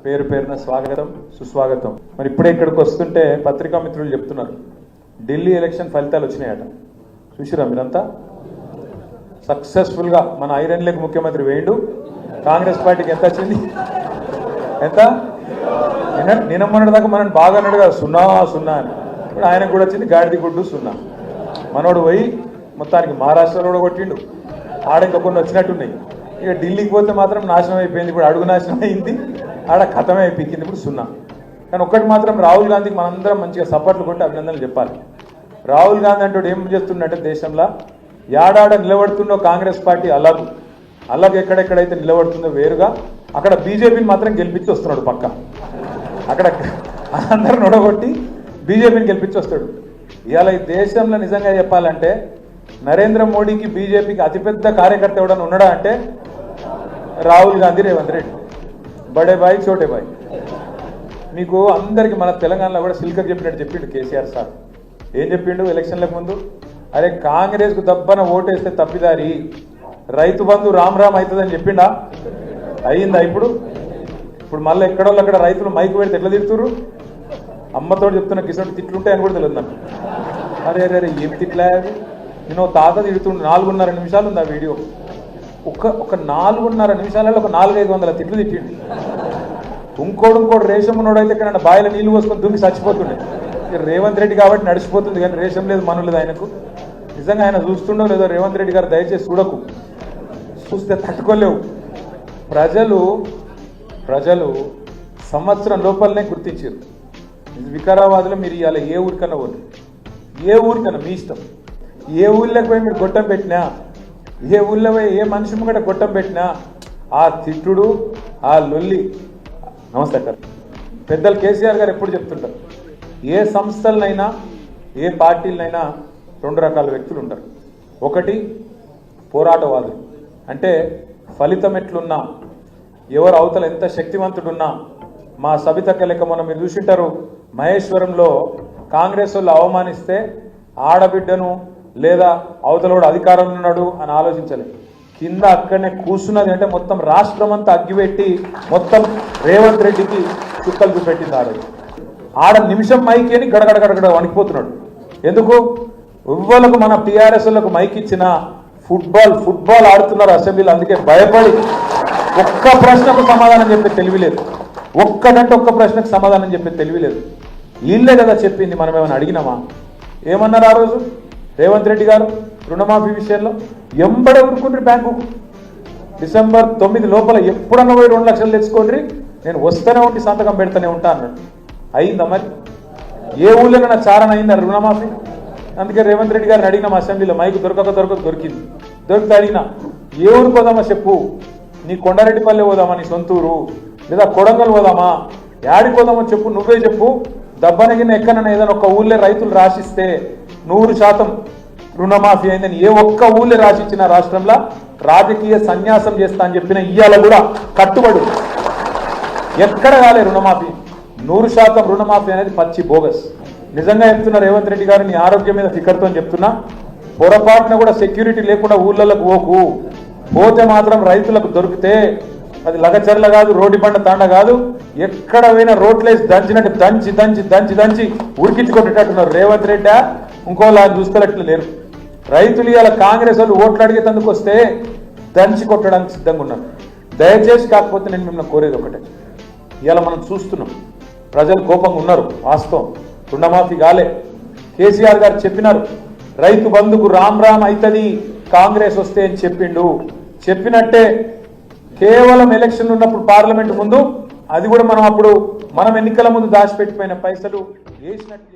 పేరు పేరున స్వాగతం సుస్వాగతం. మరి ఇప్పుడే ఇక్కడికి వస్తుంటే పత్రికా మిత్రులు చెప్తున్నారు ఢిల్లీ ఎలక్షన్ ఫలితాలు వచ్చినాయట. చూసిరా మీరంతా? సక్సెస్ఫుల్గా మన ఐరన్ లెగ్ ముఖ్యమంత్రి వేయండు. కాంగ్రెస్ పార్టీకి ఎంత వచ్చింది? ఎంత? నిన్న మొన్నటి దాకా మనం బాగా అన్నాడు కదా 0-0 అని. ఇప్పుడు ఆయనకు కూడా వచ్చింది గాడిది గుడ్డు 0. మనోడు పోయి మొత్తానికి మహారాష్ట్రలో కూడా కొట్టిండు. ఆడ ఇంకా కొన్ని వచ్చినట్టున్నాయి. ఇక ఢిల్లీకి పోతే మాత్రం నాశనం అయిపోయింది. ఇప్పుడు అడుగు నాశనం అయింది, ఆడ ఖతమే అయిపోయింది. ఇప్పుడు 0. కానీ ఒక్కటి మాత్రం రాహుల్ గాంధీకి మనందరం మంచిగా సపోర్ట్లు కొట్టి అభినందనలు చెప్పాలి. రాహుల్ గాంధీ అంటే ఏం చేస్తుండే దేశంలో యాడాడ నిలబడుతుండో కాంగ్రెస్ పార్టీ అలాగే ఎక్కడెక్కడైతే నిలబడుతుందో వేరుగా అక్కడ బీజేపీని మాత్రం గెలిపించి వస్తున్నాడు. పక్క అక్కడ అందరూ నొడగొట్టి బీజేపీని గెలిపించి వస్తాడు. ఇవాళ ఈ దేశంలో నిజంగా చెప్పాలంటే నరేంద్ర మోడీకి బీజేపీకి అతిపెద్ద కార్యకర్త ఎవడన్నా ఉన్నాడా అంటే రాహుల్ గాంధీ, రేవంత్ రెడ్డి. బడే బాయ్ చోటే బాయ్. మీకు అందరికీ మన తెలంగాణలో కూడా సిల్కర్ చెప్పినట్టు చెప్పిండు కేసీఆర్ సార్. ఏం చెప్పిండు ఎలక్షన్లకు ముందు? అరే కాంగ్రెస్కు దబ్బన ఓటేస్తే తప్పిదారి, రైతు బంధు రామ్ అవుతుందని చెప్పిండా? అయిందా? ఇప్పుడు మళ్ళీ ఎక్కడోళ్ళు అక్కడ రైతులు మైకు పెడితే ఎట్లా తిడుతురు? అమ్మతో చెప్తున్న కిసోటి తిట్లుంటాయని కూడా తెలియదు నాకు. అరే అరే ఏం తిట్లా? నేను తాత తిడుతుండే 4.5 నిమిషాలు ఉంది ఆ వీడియో. ఒక 4.5 నిమిషాలలో ఒక 400-500 తిట్లు తిట్టిండు. ఇంకోడు రేషం ఉన్నోడైతే ఇక్కడ బాయిల నీళ్లు పోసుకొని దుంగి చచ్చిపోతుండే. రేవంత్ రెడ్డి కాబట్టి నడిచిపోతుంది, కానీ రేషం లేదు మనులేదు ఆయనకు. నిజంగా ఆయన చూస్తుండో లేదో రేవంత్ రెడ్డి గారు దయచేసి చూడకు, చూస్తే తట్టుకోలేవు. ప్రజలు సంవత్సరం లోపలనే గుర్తించారు. వికారాబాద్లో మీరు ఇవాళ ఏ ఊరికన్నా పోండి, ఏ ఊరికన్నా మీ ఇష్టం. ఏ ఊళ్ళకి పోయి మీరు గొట్టం పెట్టినా, ఏ ఊళ్ళో పోయి ఏ మనిషి ముంగట గొట్టం పెట్టినా ఆ తిట్టుడు, ఆ లొల్లి. నమస్తే సార్. పెద్దలు కేసీఆర్ గారు ఎప్పుడు చెప్తుంటారు, ఏ సంస్థలనైనా ఏ పార్టీలనైనా 2 రకాల వ్యక్తులు ఉంటారు. ఒకటి పోరాటవాదులు, అంటే ఫలితం ఎట్లున్నా, ఎవరు అవతల ఎంత శక్తివంతుడున్నా, మా సబితక్క లెక్క మొన్న మీరు చూసింటారు మహేశ్వరంలో కాంగ్రెస్ వాళ్ళు అవమానిస్తే ఆడబిడ్డను లేదా అవతలోడు అధికారంలో ఉన్నాడు అని ఆలోచించలేదు. కింద అక్కడనే కూర్చున్నది అంటే మొత్తం రాష్ట్రం అంతా అగ్గిపెట్టి మొత్తం రేవంత్ రెడ్డికి చుక్కలు చూపెట్టింది. ఆడ నిమిషం మైకి అని గడగడ వణికిపోతున్నాడు. ఎందుకు? ఎవ్వలకు మన టీఆర్ఎస్లకు మైక్ ఇచ్చిన ఫుట్బాల్ ఆడుతున్నారు అసెంబ్లీలో. అందుకే భయపడి ఒక్క ప్రశ్నకు సమాధానం చెప్పే తెలివిలేదు. ఒక్క ప్రశ్నకు సమాధానం చెప్పే తెలివిలేదు. వీళ్ళే కదా చెప్పింది, మనం ఏమైనా అడిగినామా? ఏమన్నారు ఆ రోజు రేవంత్ రెడ్డి గారు రుణమాఫీ విషయంలో? ఎంబడే ఊరుకుండ్రి బ్యాంకుకు. డిసెంబర్ 9 లోపల ఎప్పుడన్నా పోయి 2 లక్షలు తెచ్చుకోండి, నేను వస్తూనే ఉండి సంతకం పెడతానే ఉంటా అన్నాడు. అయిందా మరి? ఏ ఊళ్ళో చారణ అయిందా రుణమాఫీ? అందుకే రేవంత్ రెడ్డి గారిని అడిగినాం అసెంబ్లీలో, మైకు దొరికింది. దొరికితే అడిగినా, ఏ ఊరికి పోదామా చెప్పు, నీ కొండారెడ్డిపల్లె పోదామా, నీ సొంతూరు, లేదా కొడంగల్ పోదామా, యాడికి పోదామో చెప్పు, నువ్వే చెప్పు. దబ్బనగిన ఎక్కడన్నా ఏదైనా ఒక ఊళ్ళో రైతులు రాసిస్తే 100% రుణమాఫీ అయిందని ఏ ఒక్క ఊళ్ళో రాసిచ్చిన రాష్ట్రంలో రాజకీయ సన్యాసం చేస్తా అని చెప్పిన ఇయ్యాల కూడా కట్టుబడు. ఎక్కడ కాలే రుణమాఫీ. 100% రుణమాఫీ అనేది పచ్చి బోగస్. నిజంగా చెప్తున్నా రేవంత్ రెడ్డి గారు, నీ ఆరోగ్యం మీద ఫికర్తో చెప్తున్నా, పొరపాటున కూడా సెక్యూరిటీ లేకుండా ఊళ్ళకు పోతే మాత్రం రైతులకు దొరికితే అది లగచర్ల కాదు, రోడ్డు బండ తాండ కాదు, ఎక్కడ పోయినా రోడ్లేసి దంచినట్టు దంచి ఉరికించుకొట్టేటట్టున్నారు. రేవంత్ రెడ్డి ఇంకోలా చూసుకోలేట్లు లేరు. రైతులు ఇవాళ కాంగ్రెస్ వాళ్ళు ఓట్లు అడిగేందుకు వస్తే దంచి కొట్టడానికి సిద్ధంగా ఉన్నారు. దయచేసి కాకపోతే నేను మిమ్మల్ని కోరేది ఒకటే, ఇవాళ మనం చూస్తున్నాం ప్రజలు కోపంగా ఉన్నారు. వాస్తవం, రుణమాఫీ కాలే. కేసీఆర్ గారు చెప్పినారు రైతు బంధుకు రామ్ అవుతుంది కాంగ్రెస్ వస్తే అని చెప్పినట్టే కేవలం ఎలక్షన్లు ఉన్నప్పుడు పార్లమెంట్ ముందు, అది కూడా మనం ఎన్నికల ముందు దాచిపెట్టిపోయిన పైసలు వేసినట్టు